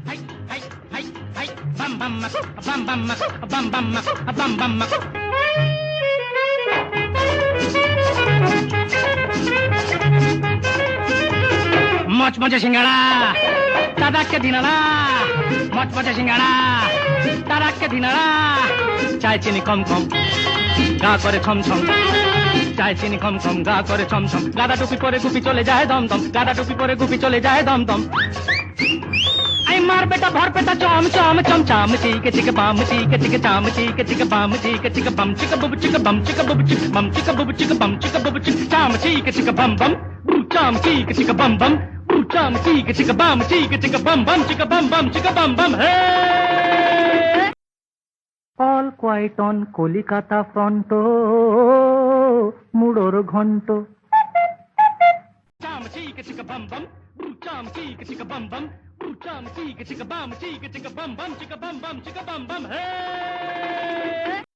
high high high high বাম বাম মাকো বাম বাম মাকো বাম বাম মাকো বাম বাম মাকো মচমচে সিঙ্গাড়া দাদাকে দিনাড়া মচমচে সিঙ্গাড়া দাদাকে দিনাড়া চায় চিনি কম কম গা করে ছমছম চায় চিনি কম কম গা করে ছমছম গাদা টুপি পরে গুপি চলে যায় দমদম গাদা টুপি পরে গুপি চলে যায় দমদম আই মার বেটা ভর পেটা চম চম চম চাম চিকে চিকে বাম চিকে চাম চিকে বাম চিকে বাম চিকে বুব চিকে বাম চিকে বুব চিকে বাম চিকে বুব চিকে বাম চিকে বুব চিকে চাম চিকে বাম বাম চাম চিকে বাম বাম চাম চিকে বাম চিকে বাম বাম চিকে বাম বাম হে all quiet on Calcutta front মুড়োর ঘন্ট চাম চিকে বাম বাম চাম চিকে বাম বাম চাম চিকে বাম চিকে বাম বাম চিকে বাম বাম হে